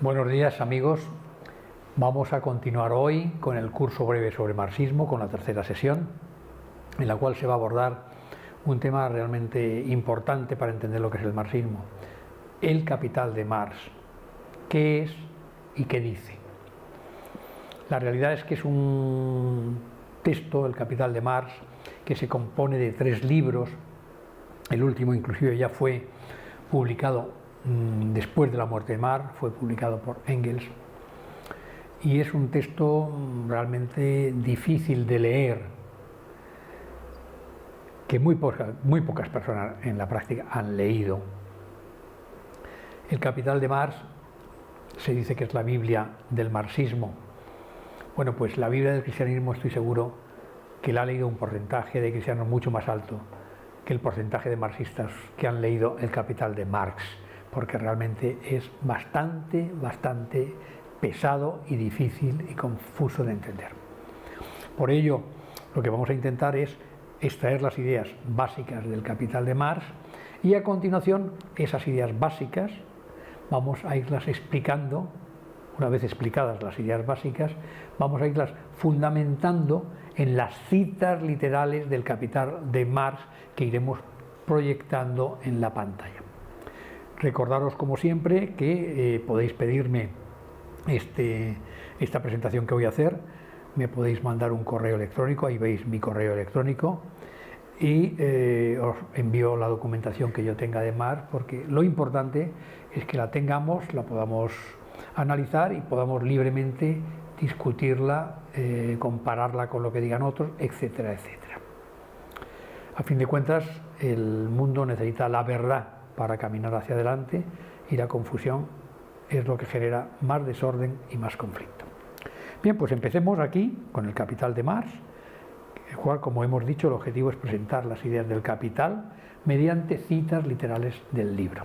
Buenos días, amigos. Vamos a continuar hoy con el curso breve sobre marxismo, con la tercera sesión, en la cual se va a abordar un tema realmente importante para entender lo que es el marxismo: el Capital de Marx. ¿Qué es y qué dice? La realidad es que es un texto, el Capital de Marx, que se compone de 3 libros. El último inclusive ya fue publicado después de la muerte de Marx, fue publicado por Engels, y es un texto realmente difícil de leer, que muy pocas personas en la práctica han leído. El Capital de Marx se dice que es la Biblia del marxismo. Bueno, pues la Biblia del cristianismo estoy seguro que la ha leído un porcentaje de cristianos mucho más alto que el porcentaje de marxistas que han leído el Capital de Marx, porque realmente es bastante pesado y difícil y confuso de entender. Por ello, lo que vamos a intentar es extraer las ideas básicas del Capital de Marx y a continuación esas ideas básicas vamos a irlas explicando. Una vez explicadas las ideas básicas, vamos a irlas fundamentando en las citas literales del Capital de Marx que iremos proyectando en la pantalla. Recordaros, como siempre, que podéis pedirme esta presentación que voy a hacer. Me podéis mandar un correo electrónico, ahí veis mi correo electrónico, y os envío la documentación que yo tenga de Marx, porque lo importante es que la tengamos, la podamos analizar y podamos libremente discutirla, compararla con lo que digan otros, etcétera, etcétera. A fin de cuentas, el mundo necesita la verdad para caminar hacia adelante, y la confusión es lo que genera más desorden y más conflicto. Bien, pues empecemos aquí con el Capital de Marx, el cual, como hemos dicho, el objetivo es presentar las ideas del Capital mediante citas literales del libro.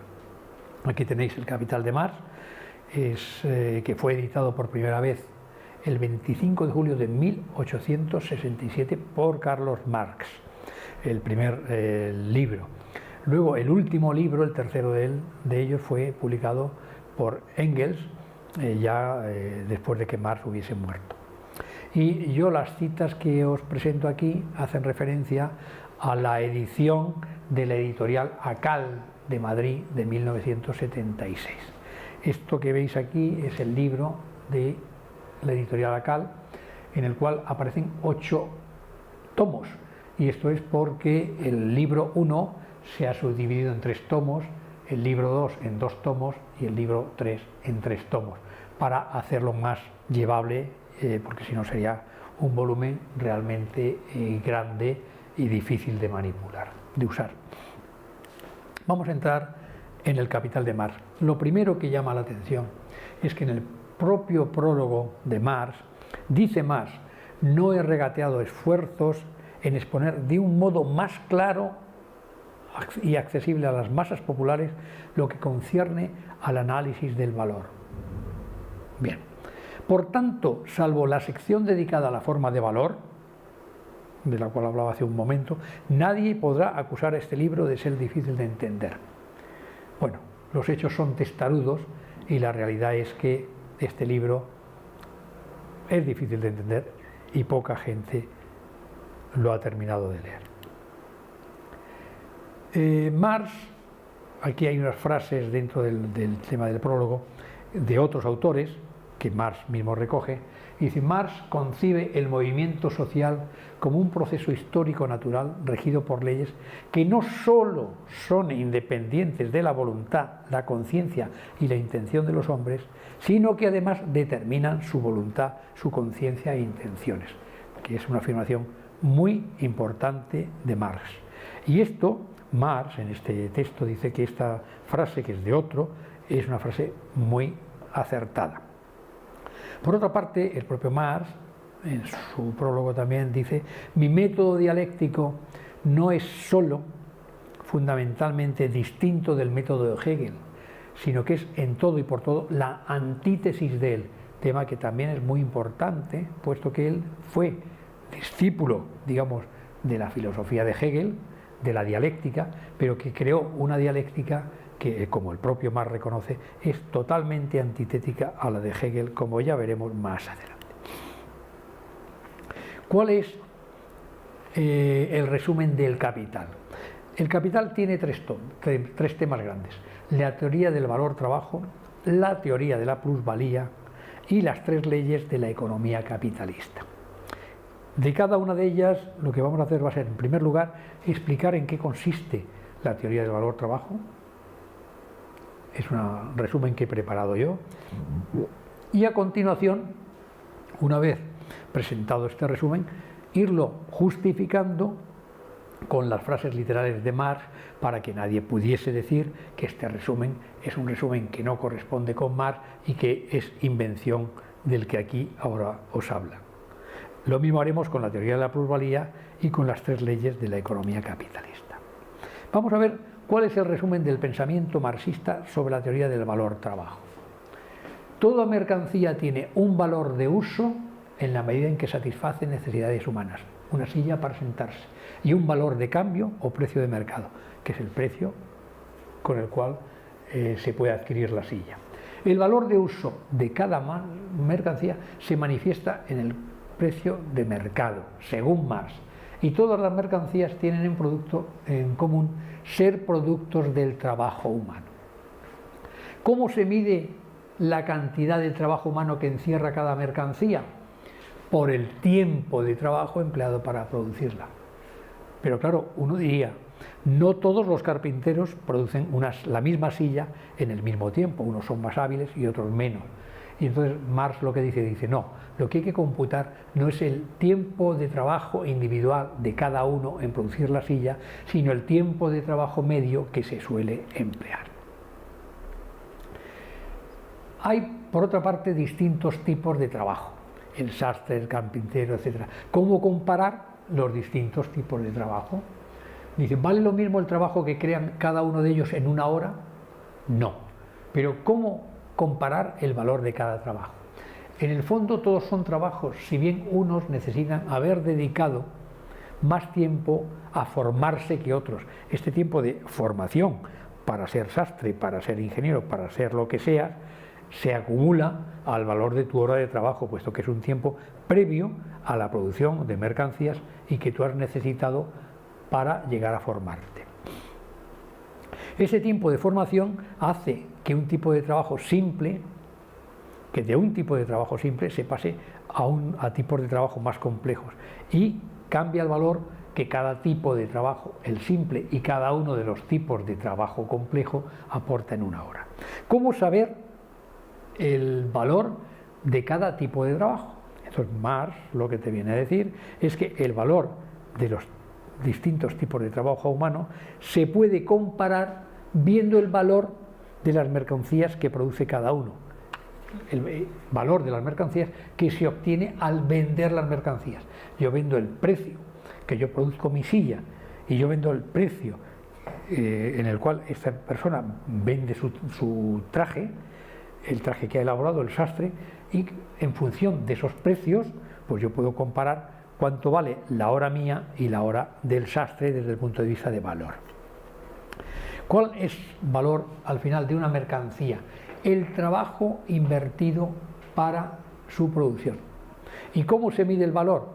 Aquí tenéis el Capital de Marx, que fue editado por primera vez el 25 de julio de 1867 por Carlos Marx, el primer libro. Luego el último libro, el tercero de ellos, fue publicado por Engels, después de que Marx hubiese muerto. Y yo las citas que os presento aquí hacen referencia a la edición de la editorial Acal de Madrid de 1976. Esto que veis aquí es el libro de la editorial Acal, en el cual aparecen 8 tomos, y esto es porque el libro 1 se ha subdividido en 3 tomos, el libro 2 en 2 tomos y el libro 3 en 3 tomos, para hacerlo más llevable, porque si no sería un volumen realmente grande y difícil de manipular, de usar. Vamos a entrar en el Capital de Marx. Lo primero que llama la atención es que en el propio prólogo de Marx dice Marx: no he regateado esfuerzos en exponer de un modo más claro y accesible a las masas populares lo que concierne al análisis del valor. Bien, por tanto, salvo la sección dedicada a la forma de valor, de la cual hablaba hace un momento, nadie podrá acusar a este libro de ser difícil de entender. Bueno, los hechos son testarudos y la realidad es que este libro es difícil de entender y poca gente lo ha terminado de leer. Marx, aquí hay unas frases dentro del tema del prólogo de otros autores que Marx mismo recoge, y dice: Marx concibe el movimiento social como un proceso histórico natural regido por leyes que no sólo son independientes de la voluntad, la conciencia y la intención de los hombres, sino que además determinan su voluntad, su conciencia e intenciones, que es una afirmación muy importante de Marx. Y esto, Marx en este texto dice que esta frase, que es de otro, es una frase muy acertada. Por otra parte, el propio Marx, en su prólogo también dice: mi método dialéctico no es sólo fundamentalmente distinto del método de Hegel, sino que es en todo y por todo la antítesis de él, tema que también es muy importante, puesto que él fue discípulo, digamos, de la filosofía de Hegel, de la dialéctica, pero que creó una dialéctica que, como el propio Marx reconoce, es totalmente antitética a la de Hegel, como ya veremos más adelante. ¿Cuál es el resumen del Capital? El Capital tiene tres temas grandes: la teoría del valor-trabajo, la teoría de la plusvalía y las tres leyes de la economía capitalista. De cada una de ellas, lo que vamos a hacer va a ser, en primer lugar, explicar en qué consiste la teoría del valor-trabajo. Es un resumen que he preparado yo. Y a continuación, una vez presentado este resumen, irlo justificando con las frases literales de Marx, para que nadie pudiese decir que este resumen es un resumen que no corresponde con Marx y que es invención del que aquí ahora os habla. Lo mismo haremos con la teoría de la plusvalía y con las tres leyes de la economía capitalista. Vamos a ver cuál es el resumen del pensamiento marxista sobre la teoría del valor-trabajo. Toda mercancía tiene un valor de uso en la medida en que satisface necesidades humanas, una silla para sentarse, y un valor de cambio o precio de mercado, que es el precio con el cual se puede adquirir la silla. El valor de uso de cada mercancía se manifiesta en el precio de mercado, según Marx, y todas las mercancías tienen en común ser productos del trabajo humano. ¿Cómo se mide la cantidad de trabajo humano que encierra cada mercancía? Por el tiempo de trabajo empleado para producirla. Pero claro, uno diría, no todos los carpinteros producen la misma silla en el mismo tiempo, unos son más hábiles y otros menos. Y entonces Marx lo que dice, no, lo que hay que computar no es el tiempo de trabajo individual de cada uno en producir la silla, sino el tiempo de trabajo medio que se suele emplear. Hay, por otra parte, distintos tipos de trabajo, el sastre, el carpintero, etc. ¿Cómo comparar los distintos tipos de trabajo? Dicen, ¿vale lo mismo el trabajo que crean cada uno de ellos en una hora? No. Pero ¿cómo comparar el valor de cada trabajo? En el fondo todos son trabajos, si bien unos necesitan haber dedicado más tiempo a formarse que otros. Este tiempo de formación para ser sastre, para ser ingeniero, para ser lo que sea, se acumula al valor de tu hora de trabajo, puesto que es un tiempo previo a la producción de mercancías y que tú has necesitado para llegar a formarte. Ese tiempo de formación hace que un tipo de trabajo simple, que de un tipo de trabajo simple se pase a tipos de trabajo más complejos, y cambia el valor que cada tipo de trabajo, el simple y cada uno de los tipos de trabajo complejo, aporta en una hora. ¿Cómo saber el valor de cada tipo de trabajo? Entonces Marx lo que te viene a decir es que el valor de los distintos tipos de trabajo humano se puede comparar viendo el valor de las mercancías que produce cada uno, el valor de las mercancías que se obtiene al vender las mercancías. Yo vendo el precio que yo produzco mi silla y yo vendo el precio en el cual esta persona vende su traje, el traje que ha elaborado el sastre, y en función de esos precios pues yo puedo comparar cuánto vale la hora mía y la hora del sastre desde el punto de vista de valor. ¿Cuál es valor al final de una mercancía? El trabajo invertido para su producción. ¿Y cómo se mide el valor?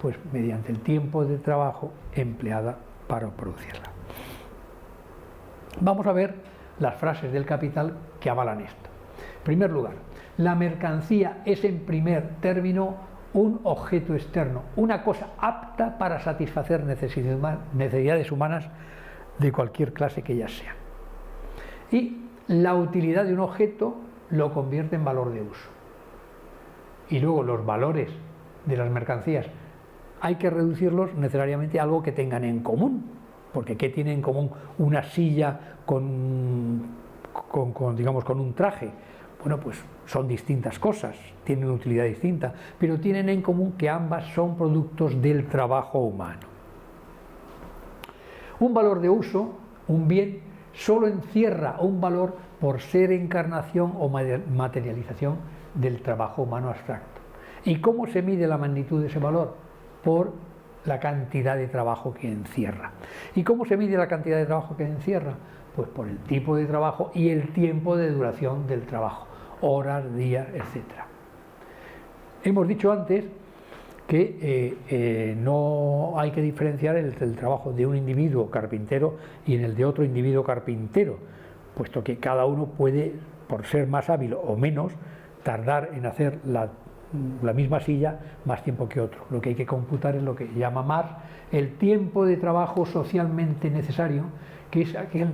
Pues mediante el tiempo de trabajo empleada para producirla. Vamos a ver las frases del Capital que avalan esto. En primer lugar, la mercancía es en primer término un objeto externo, una cosa apta para satisfacer necesidades humanas de cualquier clase que ellas sean. Y la utilidad de un objeto lo convierte en valor de uso. Y luego los valores de las mercancías hay que reducirlos necesariamente a algo que tengan en común, porque ¿qué tiene en común una silla con un traje? Bueno, pues son distintas cosas, tienen utilidad distinta, pero tienen en común que ambas son productos del trabajo humano. Un valor de uso, un bien, solo encierra un valor por ser encarnación o materialización del trabajo humano abstracto. ¿Y cómo se mide la magnitud de ese valor? Por la cantidad de trabajo que encierra. ¿Y cómo se mide la cantidad de trabajo que encierra? Pues por el tipo de trabajo y el tiempo de duración del trabajo, horas, días, etc. Hemos dicho antes que no hay que diferenciar el trabajo de un individuo carpintero y en el de otro individuo carpintero, puesto que cada uno puede, por ser más hábil o menos, tardar en hacer la misma silla más tiempo que otro. Lo que hay que computar es lo que llama Marx el tiempo de trabajo socialmente necesario, que es aquel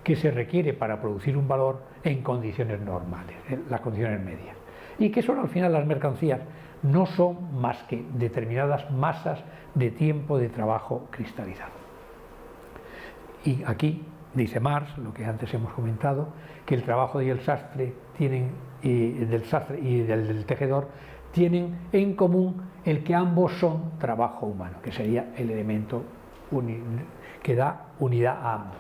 que se requiere para producir un valor en condiciones normales, en las condiciones medias. Y que son al final las mercancías, no son más que determinadas masas de tiempo de trabajo cristalizado. Y aquí dice Marx, lo que antes hemos comentado, que el trabajo del sastre y del tejedor tienen en común el que ambos son trabajo humano, que sería el elemento que da unidad a ambos.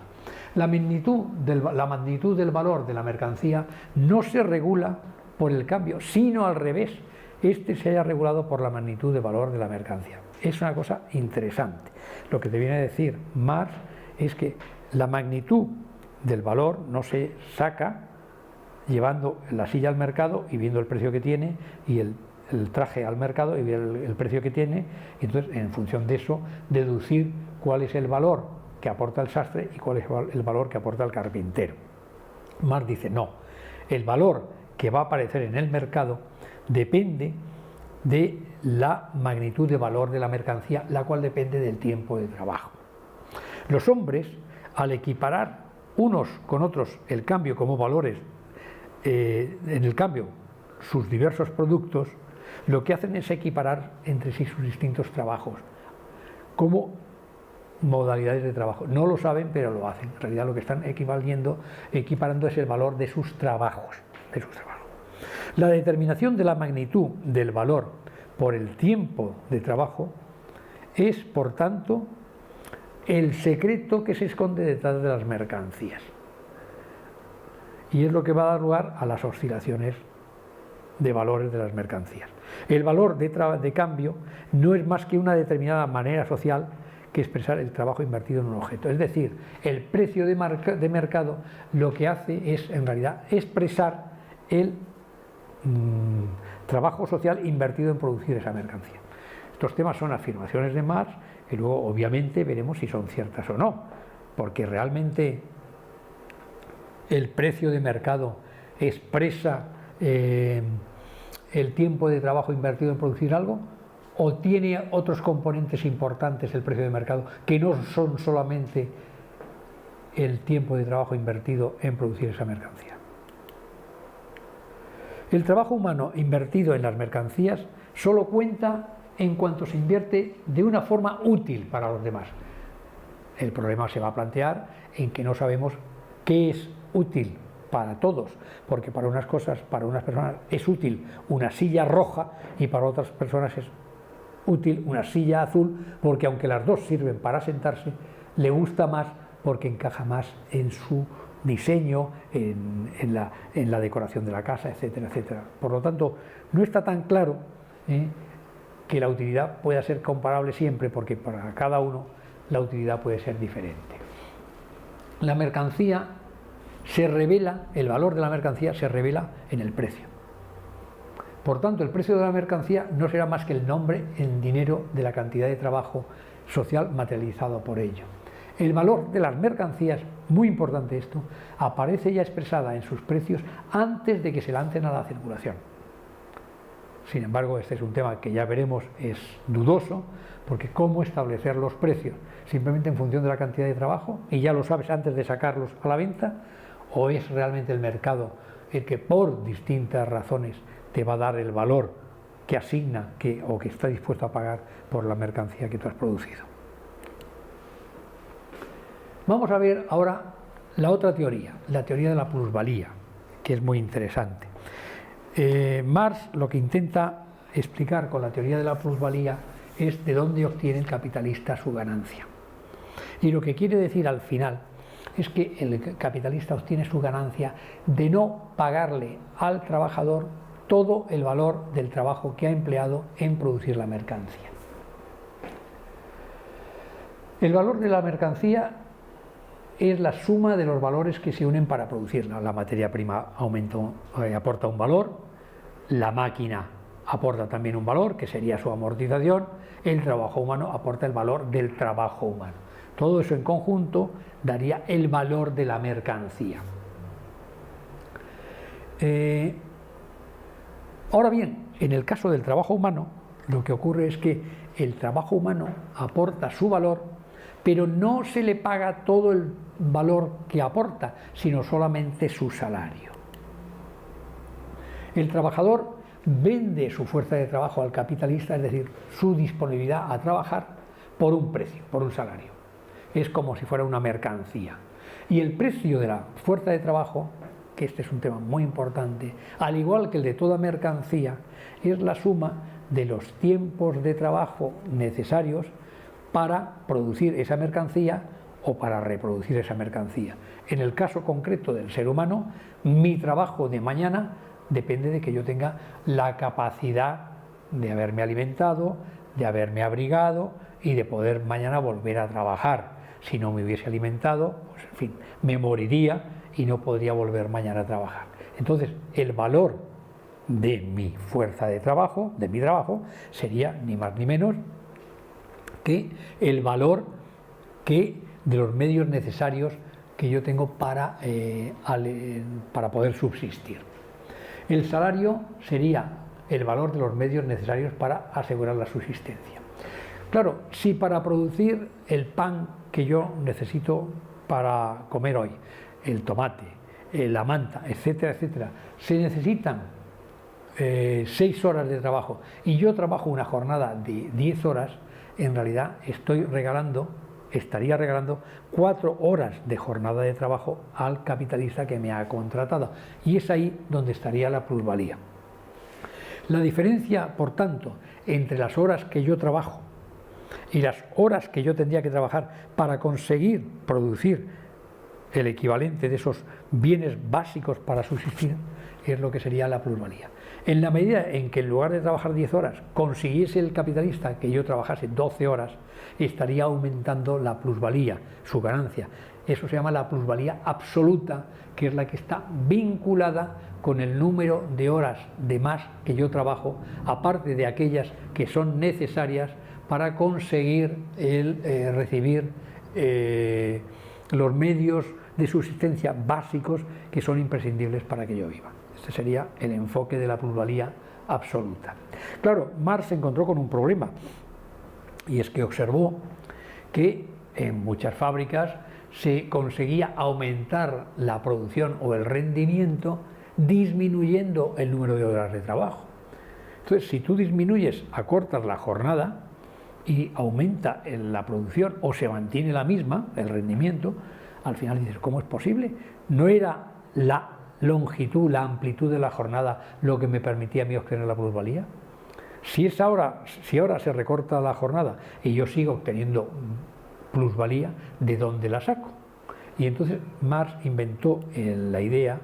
La magnitud del valor de la mercancía no se regula por el cambio, sino al revés, este se haya regulado por la magnitud de valor de la mercancía. Es una cosa interesante. Lo que te viene a decir Marx es que la magnitud del valor no se saca llevando la silla al mercado y viendo el precio que tiene, y el traje al mercado y viendo el precio que tiene, y entonces en función de eso deducir cuál es el valor que aporta el sastre y cuál es el valor que aporta el carpintero. Marx dice no, el valor que va a aparecer en el mercado depende de la magnitud de valor de la mercancía, la cual depende del tiempo de trabajo. Los hombres, al equiparar unos con otros el cambio como valores, en el cambio sus diversos productos, lo que hacen es equiparar entre sí sus distintos trabajos como modalidades de trabajo. No lo saben, pero lo hacen. En realidad lo que están equiparando es el valor de sus trabajos. La determinación de la magnitud del valor por el tiempo de trabajo es, por tanto, el secreto que se esconde detrás de las mercancías. Y es lo que va a dar lugar a las oscilaciones de valores de las mercancías. El valor de cambio no es más que una determinada manera social que expresar el trabajo invertido en un objeto. Es decir, el precio de mercado lo que hace es, en realidad, expresar el trabajo social invertido en producir esa mercancía. Estos temas son afirmaciones de Marx y luego obviamente veremos si son ciertas o no, porque realmente el precio de mercado expresa el tiempo de trabajo invertido en producir algo, o tiene otros componentes importantes el precio de mercado que no son solamente el tiempo de trabajo invertido en producir esa mercancía. El trabajo humano invertido en las mercancías solo cuenta en cuanto se invierte de una forma útil para los demás. El problema se va a plantear en que no sabemos qué es útil para todos, porque para unas cosas, para unas personas es útil una silla roja y para otras personas es útil una silla azul, porque aunque las dos sirven para sentarse, le gusta más porque encaja más en su diseño, en la decoración de la casa, etcétera, etcétera. Por lo tanto, no está tan claro que la utilidad pueda ser comparable siempre, porque para cada uno la utilidad puede ser diferente. La mercancía se revela, el valor de la mercancía se revela en el precio. Por tanto, el precio de la mercancía no será más que el nombre en dinero de la cantidad de trabajo social materializado por ello. El valor de las mercancías, muy importante esto, aparece ya expresada en sus precios antes de que se lancen a la circulación. Sin embargo, este es un tema que ya veremos, es dudoso, porque ¿cómo establecer los precios? ¿Simplemente en función de la cantidad de trabajo y ya lo sabes antes de sacarlos a la venta? ¿O es realmente el mercado el que por distintas razones te va a dar el valor que asigna o que está dispuesto a pagar por la mercancía que tú has producido? Vamos a ver ahora la otra teoría, la teoría de la plusvalía, que es muy interesante. Marx lo que intenta explicar con la teoría de la plusvalía es de dónde obtiene el capitalista su ganancia. Y lo que quiere decir al final es que el capitalista obtiene su ganancia de no pagarle al trabajador todo el valor del trabajo que ha empleado en producir la mercancía. El valor de la mercancía es la suma de los valores que se unen para producirla. La materia prima aporta un valor, la máquina aporta también un valor, que sería su amortización, el trabajo humano aporta el valor del trabajo humano. Todo eso en conjunto daría el valor de la mercancía. Ahora bien, en el caso del trabajo humano, lo que ocurre es que el trabajo humano aporta su valor, pero no se le paga todo el valor que aporta, sino solamente su salario. El trabajador vende su fuerza de trabajo al capitalista, es decir, su disponibilidad a trabajar por un precio, por un salario. Es como si fuera una mercancía. Y el precio de la fuerza de trabajo, que este es un tema muy importante, al igual que el de toda mercancía, es la suma de los tiempos de trabajo necesarios para producir esa mercancía o para reproducir esa mercancía. En el caso concreto del ser humano, mi trabajo de mañana depende de que yo tenga la capacidad de haberme alimentado, de haberme abrigado y de poder mañana volver a trabajar. Si no me hubiese alimentado, pues en fin, me moriría y no podría volver mañana a trabajar. Entonces, el valor de mi fuerza de trabajo, de mi trabajo, sería ni más ni menos que el valor que de los medios necesarios que yo tengo para poder subsistir. El salario sería el valor de los medios necesarios para asegurar la subsistencia. Claro, si para producir el pan que yo necesito para comer hoy, el tomate, la manta, etcétera, etcétera, se necesitan 6 horas de trabajo y yo trabajo una jornada de 10 horas, en realidad estaría regalando 4 horas de jornada de trabajo al capitalista que me ha contratado, y es ahí donde estaría la plusvalía. La diferencia, por tanto, entre las horas que yo trabajo y las horas que yo tendría que trabajar para conseguir producir el equivalente de esos bienes básicos para subsistir es lo que sería la plusvalía. En la medida en que en lugar de trabajar 10 horas consiguiese el capitalista que yo trabajase 12 horas, estaría aumentando la plusvalía, su ganancia. Eso se llama la plusvalía absoluta, que es la que está vinculada con el número de horas de más que yo trabajo, aparte de aquellas que son necesarias para conseguir recibir los medios de subsistencia básicos que son imprescindibles para que yo viva. Este sería el enfoque de la plusvalía absoluta. Claro, Marx se encontró con un problema, y es que observó que en muchas fábricas se conseguía aumentar la producción o el rendimiento disminuyendo el número de horas de trabajo. Entonces, si tú disminuyes, acortas la jornada y aumenta la producción o se mantiene la misma, el rendimiento, al final dices, ¿cómo es posible? ¿No era la longitud, la amplitud de la jornada lo que me permitía a mí obtener la plusvalía? Si ahora se recorta la jornada y yo sigo obteniendo plusvalía, ¿de dónde la saco? Y entonces Marx inventó la idea,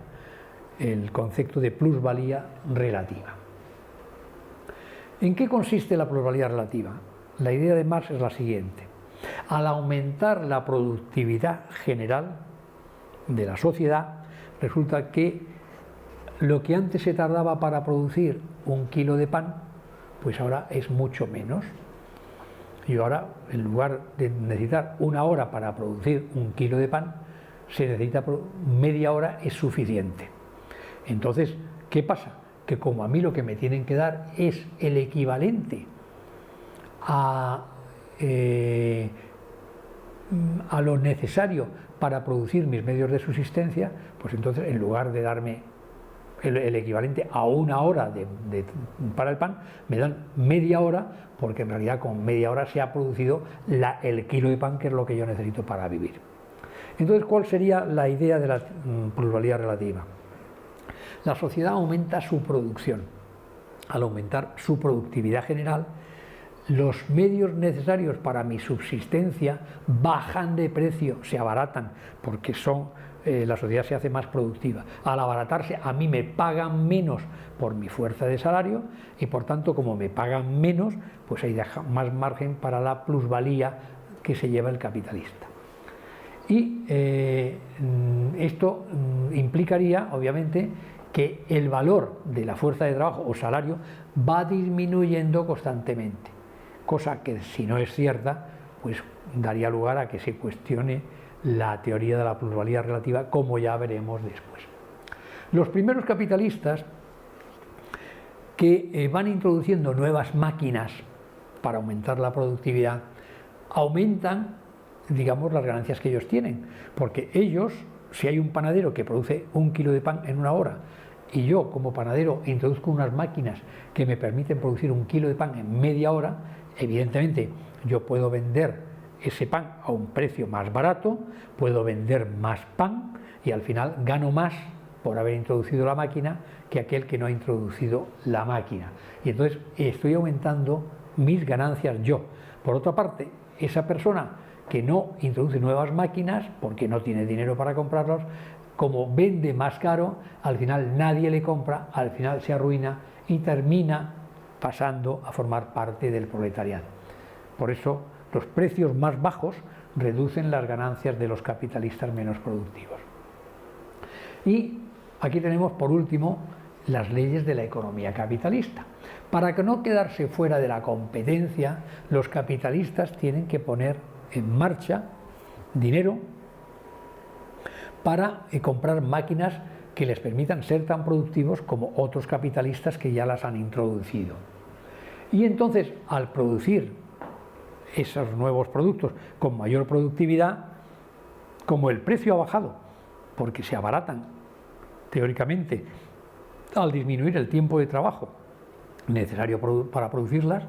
el concepto de plusvalía relativa. ¿En qué consiste la plusvalía relativa? La idea de Marx es la siguiente: al aumentar la productividad general de la sociedad, resulta que lo que antes se tardaba para producir 1 kilo de pan, pues ahora es mucho menos. Y ahora, en lugar de necesitar 1 hora para producir 1 kilo de pan, se necesita media hora, es suficiente. Entonces, ¿qué pasa? Que como a mí lo que me tienen que dar es el equivalente a lo necesario para producir mis medios de subsistencia, pues entonces en lugar de darme el equivalente a 1 hora para el pan, me dan media hora, porque en realidad con media hora se ha producido el kilo de pan, que es lo que yo necesito para vivir. Entonces, ¿cuál sería la idea de la plusvalía relativa? La sociedad aumenta su producción. Al aumentar su productividad general, los medios necesarios para mi subsistencia bajan de precio, se abaratan, porque la sociedad se hace más productiva. Al abaratarse, a mí me pagan menos por mi fuerza de salario y, por tanto, como me pagan menos, pues hay más margen para la plusvalía que se lleva el capitalista. Y esto implicaría, obviamente, que el valor de la fuerza de trabajo o salario va disminuyendo constantemente, cosa que, si no es cierta, pues daría lugar a que se cuestione la teoría de la plusvalía relativa, como ya veremos después. Los primeros capitalistas que van introduciendo nuevas máquinas para aumentar la productividad, aumentan, digamos, las ganancias que ellos tienen, porque ellos, si hay un panadero que produce 1 kilo de pan en 1 hora, y yo como panadero introduzco unas máquinas que me permiten producir 1 kilo de pan en media hora, evidentemente yo puedo vender ese pan a un precio más barato, puedo vender más pan y al final gano más por haber introducido la máquina que aquel que no ha introducido la máquina. Y entonces estoy aumentando mis ganancias yo. Por otra parte, esa persona que no introduce nuevas máquinas porque no tiene dinero para comprarlos, como vende más caro, al final nadie le compra, al final se arruina y termina pasando a formar parte del proletariado. Por eso los precios más bajos reducen las ganancias de los capitalistas menos productivos. Y aquí tenemos, por último, las leyes de la economía capitalista. Para que no quedarse fuera de la competencia, los capitalistas tienen que poner en marcha dinero para comprar máquinas que les permitan ser tan productivos como otros capitalistas que ya las han introducido. Y entonces, al producir esos nuevos productos con mayor productividad, como el precio ha bajado, porque se abaratan teóricamente al disminuir el tiempo de trabajo necesario para producirlas,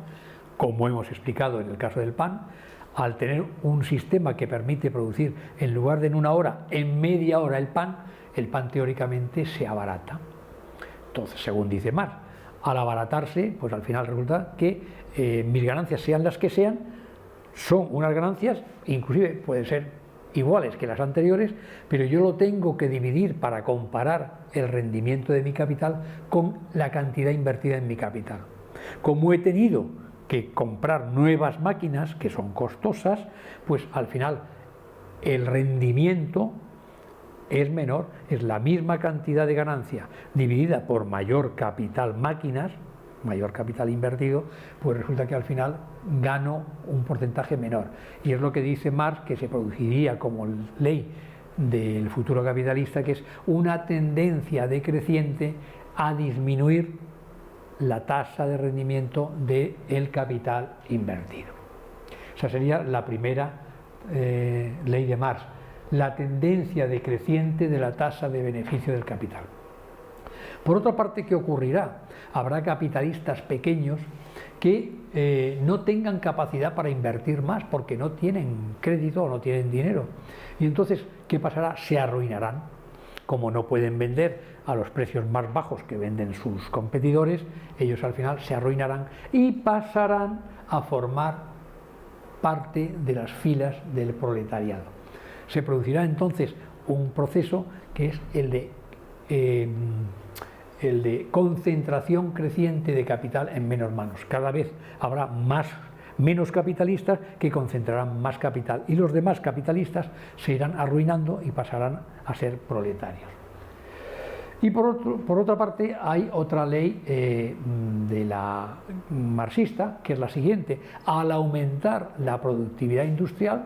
como hemos explicado en el caso del pan, al tener un sistema que permite producir en lugar de en 1 hora, en media hora el pan teóricamente se abarata. Entonces, según dice Marx, al abaratarse, pues al final resulta que mis ganancias, sean las que sean, son unas ganancias, inclusive pueden ser iguales que las anteriores, pero yo lo tengo que dividir para comparar el rendimiento de mi capital con la cantidad invertida en mi capital. Como he tenido que comprar nuevas máquinas que son costosas, pues al final el rendimiento es menor, es la misma cantidad de ganancia dividida por mayor capital máquinas, mayor capital invertido, pues resulta que al final gano un porcentaje menor. Y es lo que dice Marx, que se produciría como ley del futuro capitalista, que es una tendencia decreciente a disminuir la tasa de rendimiento del capital invertido. Esa sería la primera ley de Marx, la tendencia decreciente de la tasa de beneficio del capital. Por otra parte, ¿qué ocurrirá? Habrá capitalistas pequeños que no tengan capacidad para invertir más porque no tienen crédito o no tienen dinero. Y entonces, ¿qué pasará? Se arruinarán. Como no pueden vender a los precios más bajos que venden sus competidores, ellos al final se arruinarán y pasarán a formar parte de las filas del proletariado. Se producirá entonces un proceso que es el de concentración creciente de capital en menos manos. Cada vez habrá menos capitalistas que concentrarán más capital y los demás capitalistas se irán arruinando y pasarán a ser proletarios. Y por otra parte hay otra ley de la marxista, que es la siguiente: al aumentar la productividad industrial,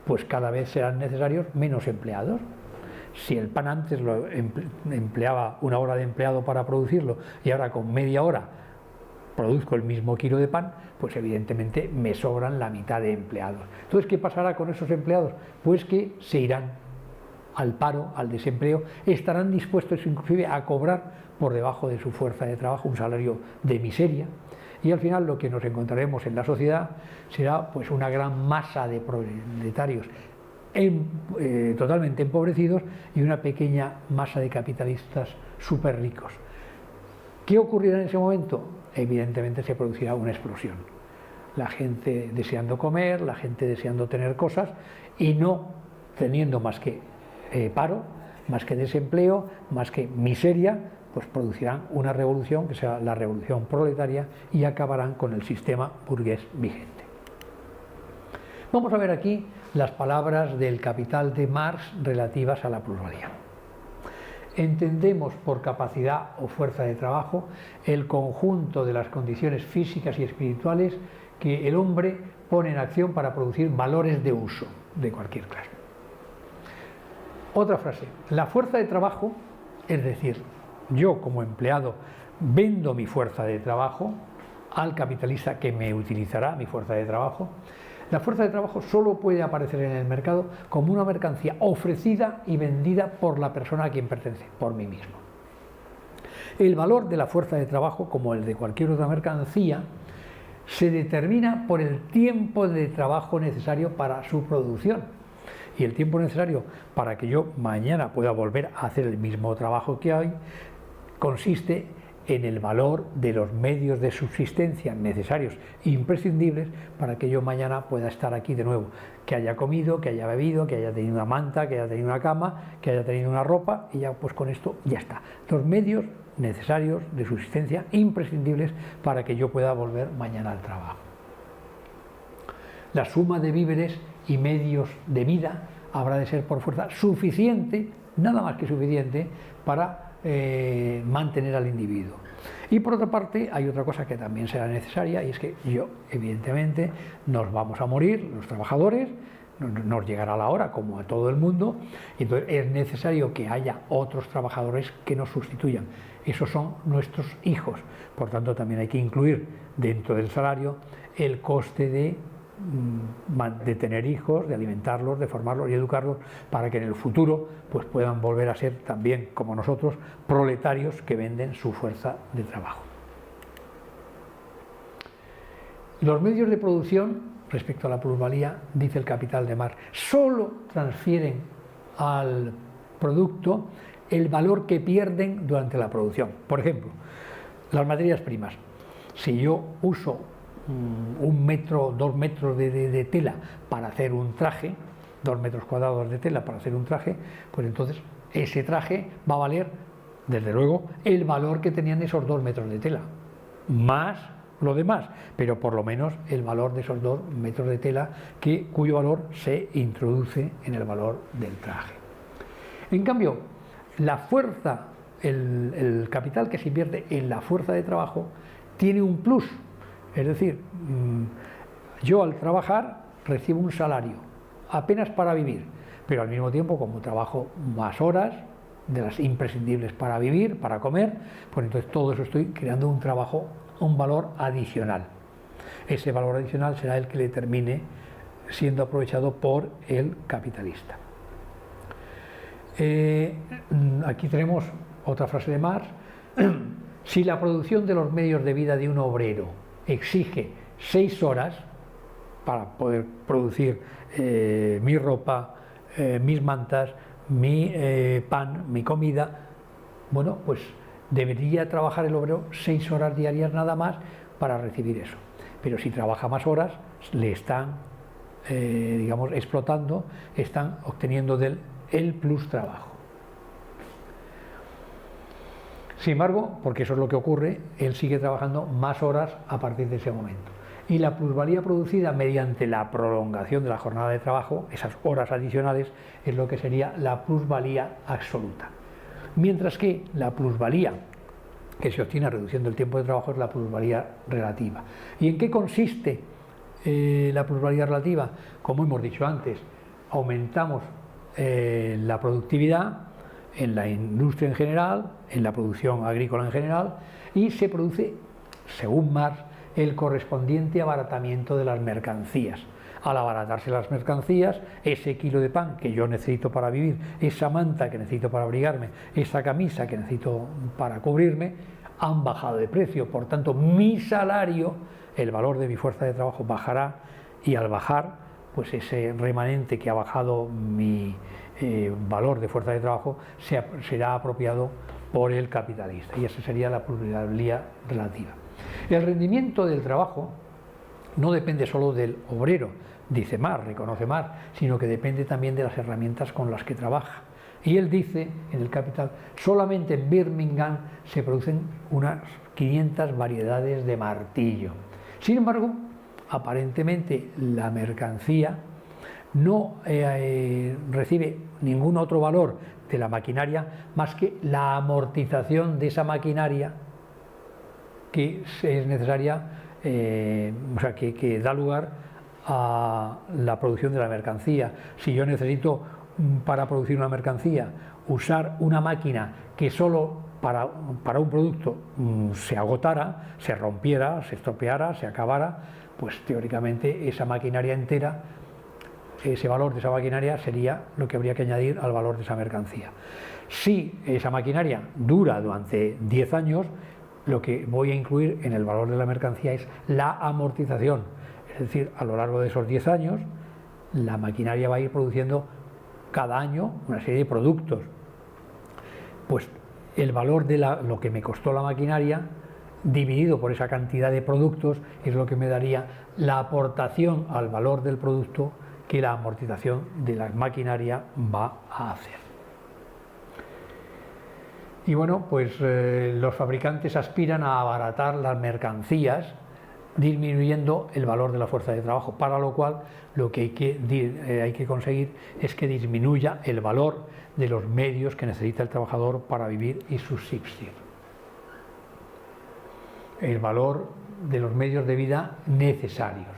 pues cada vez serán necesarios menos empleados. Si el pan antes lo empleaba 1 hora de empleado para producirlo y ahora con media hora produzco el mismo kilo de pan, pues evidentemente me sobran la mitad de empleados. Entonces, ¿qué pasará con esos empleados? Pues que se irán al paro, al desempleo, estarán dispuestos inclusive a cobrar por debajo de su fuerza de trabajo un salario de miseria, y al final lo que nos encontraremos en la sociedad será pues una gran masa de proletarios totalmente empobrecidos y una pequeña masa de capitalistas súper ricos. ¿Qué ocurrirá en ese momento? Evidentemente se producirá una explosión. La gente deseando comer, la gente deseando tener cosas y no teniendo más que paro, más que desempleo, más que miseria, pues producirán una revolución que será la revolución proletaria y acabarán con el sistema burgués vigente. Vamos a ver aquí las palabras del Capital de Marx relativas a la plusvalía. Entendemos por capacidad o fuerza de trabajo el conjunto de las condiciones físicas y espirituales que el hombre pone en acción para producir valores de uso de cualquier clase. Otra frase, la fuerza de trabajo, es decir, yo como empleado vendo mi fuerza de trabajo al capitalista que me utilizará mi fuerza de trabajo. La fuerza de trabajo solo puede aparecer en el mercado como una mercancía ofrecida y vendida por la persona a quien pertenece, por mí mismo. El valor de la fuerza de trabajo, como el de cualquier otra mercancía, se determina por el tiempo de trabajo necesario para su producción. Y el tiempo necesario para que yo mañana pueda volver a hacer el mismo trabajo que hoy consiste en el valor de los medios de subsistencia necesarios e imprescindibles para que yo mañana pueda estar aquí de nuevo, que haya comido, que haya bebido, que haya tenido una manta, que haya tenido una cama, que haya tenido una ropa, y ya pues con esto ya está. Los medios necesarios de subsistencia imprescindibles para que yo pueda volver mañana al trabajo. La suma de víveres y medios de vida habrá de ser por fuerza suficiente, nada más que suficiente, para mantener al individuo. Y por otra parte hay otra cosa que también será necesaria, y es que evidentemente nos vamos a morir, los trabajadores, nos llegará la hora como a todo el mundo, y entonces es necesario que haya otros trabajadores que nos sustituyan. Esos son nuestros hijos, por tanto también hay que incluir dentro del salario el coste de tener hijos, de alimentarlos, de formarlos y educarlos para que en el futuro pues puedan volver a ser también, como nosotros, proletarios que venden su fuerza de trabajo. Los medios de producción, respecto a la plusvalía, dice el Capital de Marx, solo transfieren al producto el valor que pierden durante la producción. Por ejemplo, las materias primas. Si yo uso 1 metro, 2 metros de tela para hacer un traje, 2 metros cuadrados de tela para hacer un traje, pues entonces ese traje va a valer, desde luego, el valor que tenían esos 2 metros de tela, más lo demás, pero por lo menos el valor de esos 2 metros de tela cuyo valor se introduce en el valor del traje. En cambio, la fuerza, el capital que se invierte en la fuerza de trabajo tiene un plus. Es decir, yo al trabajar recibo un salario, apenas para vivir, pero al mismo tiempo, como trabajo más horas, de las imprescindibles para vivir, para comer, pues entonces todo eso estoy creando un trabajo, un valor adicional. Ese valor adicional será el que le termine siendo aprovechado por el capitalista. Aquí tenemos otra frase de Marx. Si la producción de los medios de vida de un obrero exige 6 horas para poder producir mi ropa, mis mantas, mi pan, mi comida, bueno, pues debería trabajar el obrero 6 horas diarias nada más para recibir eso. Pero si trabaja más horas, le están, digamos, explotando, están obteniendo del el plus trabajo. Sin embargo, porque eso es lo que ocurre, él sigue trabajando más horas a partir de ese momento. Y la plusvalía producida mediante la prolongación de la jornada de trabajo, esas horas adicionales, es lo que sería la plusvalía absoluta. Mientras que la plusvalía que se obtiene reduciendo el tiempo de trabajo es la plusvalía relativa. ¿Y en qué consiste la plusvalía relativa? Como hemos dicho antes, aumentamos la productividad en la industria en general, en la producción agrícola en general, y se produce, según Marx, el correspondiente abaratamiento de las mercancías. Al abaratarse las mercancías, ese kilo de pan que yo necesito para vivir, esa manta que necesito para abrigarme, esa camisa que necesito para cubrirme, han bajado de precio. Por tanto, mi salario, el valor de mi fuerza de trabajo bajará, y al bajar, pues ese remanente que ha bajado mi valor de fuerza de trabajo será apropiado por el capitalista, y esa sería la plusvalía relativa. El rendimiento del trabajo no depende solo del obrero, dice Marx, reconoce Marx, sino que depende también de las herramientas con las que trabaja. Y él dice en el Capital, solamente en Birmingham se producen unas 500 variedades de martillo. Sin embargo, aparentemente la mercancía no recibe ningún otro valor de la maquinaria más que la amortización de esa maquinaria que es necesaria, o sea, que da lugar a la producción de la mercancía. Si yo necesito para producir una mercancía usar una máquina que solo para un producto se agotara, se rompiera, se estropeara, se acabara, pues teóricamente esa maquinaria entera, ese valor de esa maquinaria sería lo que habría que añadir al valor de esa mercancía. Si esa maquinaria dura durante 10 años, lo que voy a incluir en el valor de la mercancía es la amortización. Es decir, a lo largo de esos 10 años, la maquinaria va a ir produciendo cada año una serie de productos. Pues el valor de lo que me costó la maquinaria, dividido por esa cantidad de productos, es lo que me daría la aportación al valor del producto que la amortización de la maquinaria va a hacer. Y bueno, pues los fabricantes aspiran a abaratar las mercancías, disminuyendo el valor de la fuerza de trabajo, para lo cual lo que hay que conseguir es que disminuya el valor de los medios que necesita el trabajador para vivir y subsistir. El valor de los medios de vida necesarios.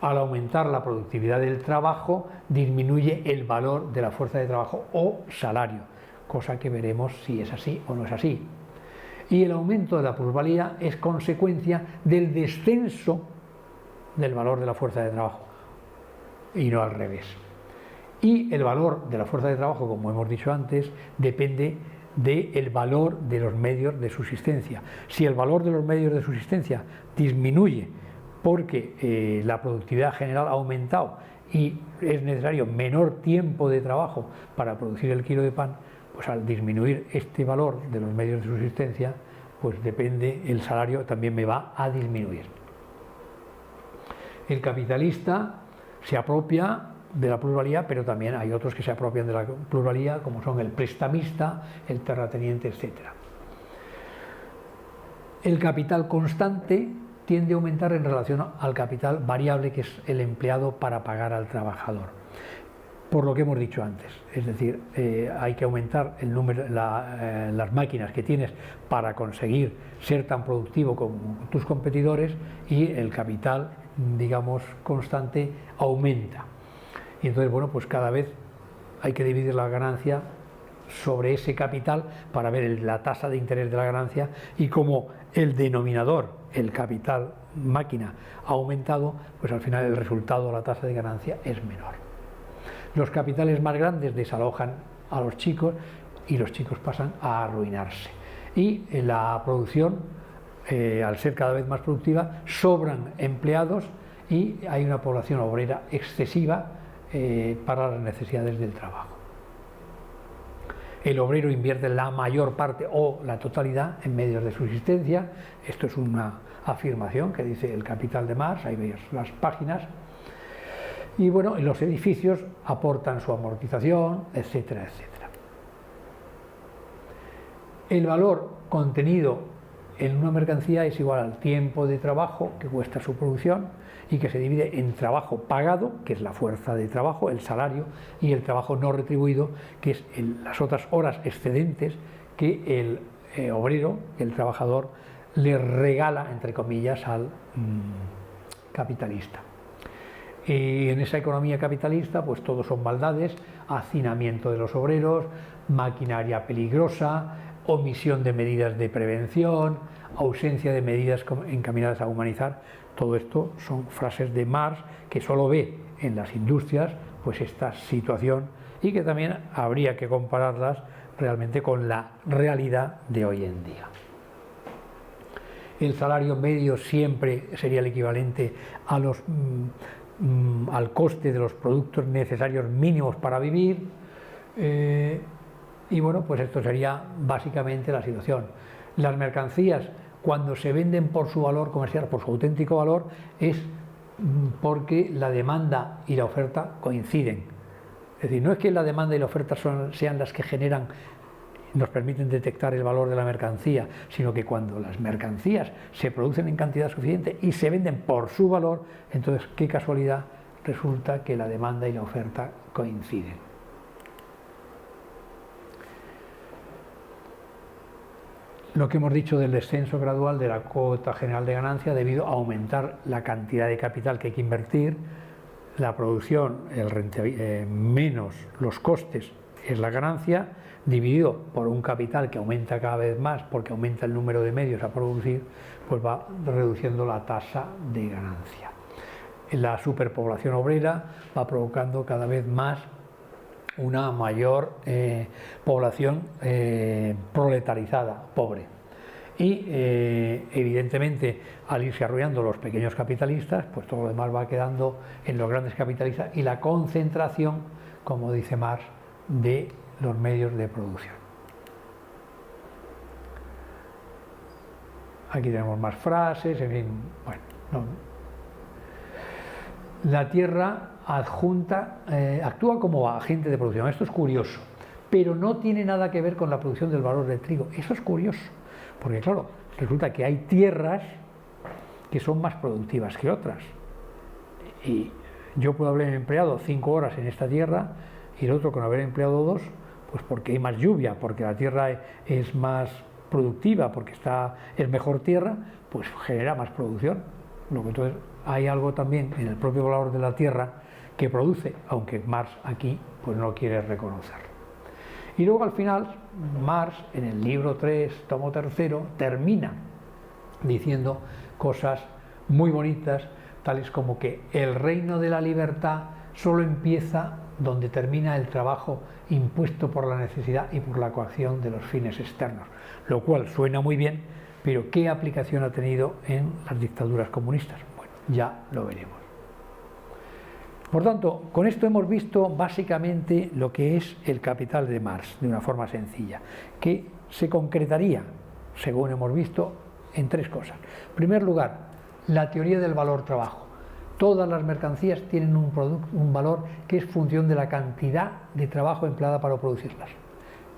Al aumentar la productividad del trabajo, disminuye el valor de la fuerza de trabajo o salario, cosa que veremos si es así o no es así. Y el aumento de la plusvalía es consecuencia del descenso del valor de la fuerza de trabajo, y no al revés. Y el valor de la fuerza de trabajo, como hemos dicho antes, depende del valor de los medios de subsistencia. Si el valor de los medios de subsistencia disminuye porque la productividad general ha aumentado y es necesario menor tiempo de trabajo para producir el kilo de pan, pues al disminuir este valor de los medios de subsistencia, pues depende, el salario también me va a disminuir. El capitalista se apropia de la plusvalía, pero también hay otros que se apropian de la plusvalía, como son el prestamista, el terrateniente, etc. El capital constante tiende a aumentar en relación al capital variable, que es el empleado para pagar al trabajador. Por lo que hemos dicho antes, es decir, hay que aumentar el número, las máquinas que tienes para conseguir ser tan productivo como tus competidores, y el capital, digamos, constante aumenta. Y entonces, bueno, pues cada vez hay que dividir la ganancia sobre ese capital para ver la tasa de interés de la ganancia, y como el denominador, el capital máquina, ha aumentado, pues al final el resultado, la tasa de ganancia, es menor. Los capitales más grandes desalojan a los chicos y los chicos pasan a arruinarse. Y en la producción, al ser cada vez más productiva, sobran empleados y hay una población obrera excesiva para las necesidades del trabajo. El obrero invierte la mayor parte o la totalidad en medios de subsistencia. Esto es una afirmación que dice el Capital de Marx, ahí veis las páginas. Y bueno, los edificios aportan su amortización, etcétera, etcétera. El valor contenido en una mercancía es igual al tiempo de trabajo que cuesta su producción y que se divide en trabajo pagado, que es la fuerza de trabajo, el salario, y el trabajo no retribuido, que es las otras horas excedentes que el obrero, el trabajador, le regala, entre comillas, al capitalista. Y en esa economía capitalista, pues todo son maldades: hacinamiento de los obreros, maquinaria peligrosa, omisión de medidas de prevención, ausencia de medidas encaminadas a humanizar. Todo esto son frases de Marx, que solo ve en las industrias pues esta situación, y que también habría que compararlas realmente con la realidad de hoy en día. El salario medio siempre sería el equivalente a al coste de los productos necesarios mínimos para vivir, y bueno, pues esto sería básicamente la situación. Las mercancías, cuando se venden por su valor comercial, por su auténtico valor, es porque la demanda y la oferta coinciden. Es decir, no es que la demanda y la oferta sean las que nos permiten detectar el valor de la mercancía, sino que cuando las mercancías se producen en cantidad suficiente y se venden por su valor, entonces qué casualidad resulta que la demanda y la oferta coinciden. Lo que hemos dicho del descenso gradual de la cuota general de ganancia debido a aumentar la cantidad de capital que hay que invertir, la producción menos los costes es la ganancia, dividido por un capital que aumenta cada vez más porque aumenta el número de medios a producir, pues va reduciendo la tasa de ganancia. La superpoblación obrera va provocando cada vez más una mayor población proletarizada, pobre. Y evidentemente, al irse arruinando los pequeños capitalistas, pues todo lo demás va quedando en los grandes capitalistas y la concentración, como dice Marx, de los medios de producción. Aquí tenemos más frases, en fin, bueno, no. La tierra actúa como agente de producción. Esto es curioso, pero no tiene nada que ver con la producción del valor del trigo. Eso es curioso, porque claro, resulta que hay tierras que son más productivas que otras. Y yo puedo haber empleado 5 horas en esta tierra y el otro con haber empleado 2, pues porque hay más lluvia, porque la tierra es más productiva, porque es mejor tierra, pues genera más producción. Entonces hay algo también en el propio valor de la tierra que produce, aunque Marx aquí pues no quiere reconocer. Y luego al final Marx en el libro 3, tomo 3, termina diciendo cosas muy bonitas, tales como que el reino de la libertad solo empieza donde termina el trabajo impuesto por la necesidad y por la coacción de los fines externos, lo cual suena muy bien, pero ¿qué aplicación ha tenido en las dictaduras comunistas? Bueno, ya lo veremos. Por tanto, con esto hemos visto básicamente lo que es el capital de Marx, de una forma sencilla, que se concretaría, según hemos visto, en 3 cosas. En primer lugar, la teoría del valor-trabajo. Todas las mercancías tienen un valor que es función de la cantidad de trabajo empleada para producirlas.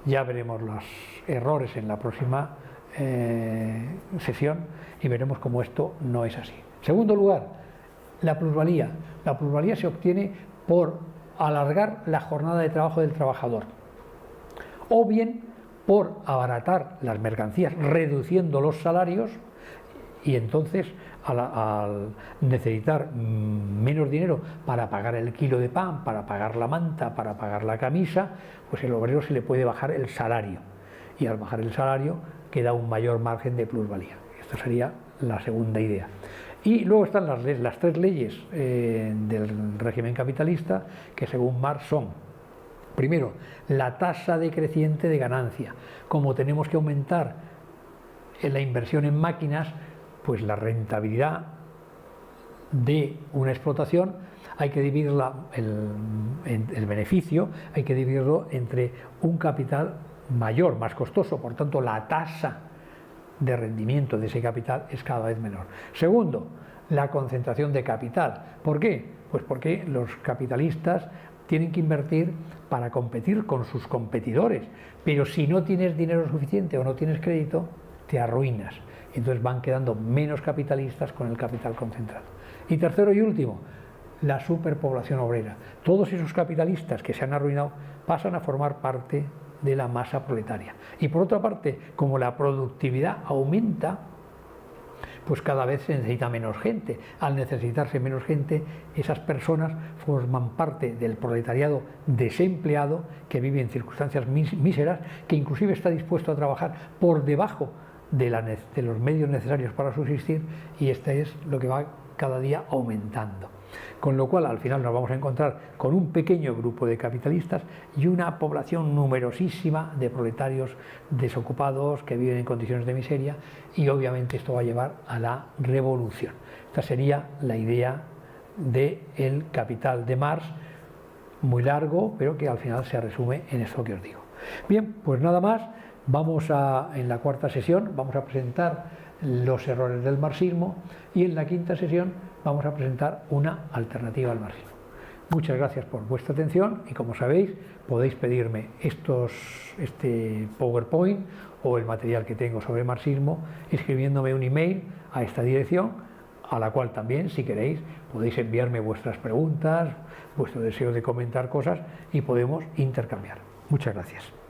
Ya veremos los errores en la próxima sesión y veremos cómo esto no es así. En segundo lugar, la plusvalía. La plusvalía se obtiene por alargar la jornada de trabajo del trabajador o bien por abaratar las mercancías reduciendo los salarios y entonces al necesitar menos dinero para pagar el kilo de pan, para pagar la manta, para pagar la camisa, pues el obrero se le puede bajar el salario y al bajar el salario queda un mayor margen de plusvalía. Esta sería la segunda idea. Y luego están las 3 leyes del régimen capitalista que según Marx son: primero, la tasa decreciente de ganancia. Como tenemos que aumentar la inversión en máquinas, pues la rentabilidad de una explotación hay que dividirla, el beneficio hay que dividirlo entre un capital mayor, más costoso, por tanto la tasa de rendimiento de ese capital es cada vez menor. Segundo, la concentración de capital. ¿Por qué? Pues porque los capitalistas tienen que invertir para competir con sus competidores, pero si no tienes dinero suficiente o no tienes crédito, te arruinas. Entonces van quedando menos capitalistas con el capital concentrado. Y tercero y último, la superpoblación obrera. Todos esos capitalistas que se han arruinado pasan a formar parte de la masa proletaria. Y por otra parte, como la productividad aumenta, pues cada vez se necesita menos gente. Al necesitarse menos gente, esas personas forman parte del proletariado desempleado que vive en circunstancias míseras, que inclusive está dispuesto a trabajar por debajo de los medios necesarios para subsistir, y este es lo que va cada día aumentando. Con lo cual al final nos vamos a encontrar con un pequeño grupo de capitalistas y una población numerosísima de proletarios desocupados que viven en condiciones de miseria, y obviamente esto va a llevar a la revolución. Esta sería la idea del capital de Marx, muy largo, pero que al final se resume en esto que os digo. Bien, pues nada más. En la cuarta sesión vamos a presentar los errores del marxismo y en la quinta sesión vamos a presentar una alternativa al marxismo. Muchas gracias por vuestra atención y, como sabéis, podéis pedirme este PowerPoint o el material que tengo sobre marxismo escribiéndome un email a esta dirección a la cual también, si queréis, podéis enviarme vuestras preguntas, vuestro deseo de comentar cosas y podemos intercambiar. Muchas gracias.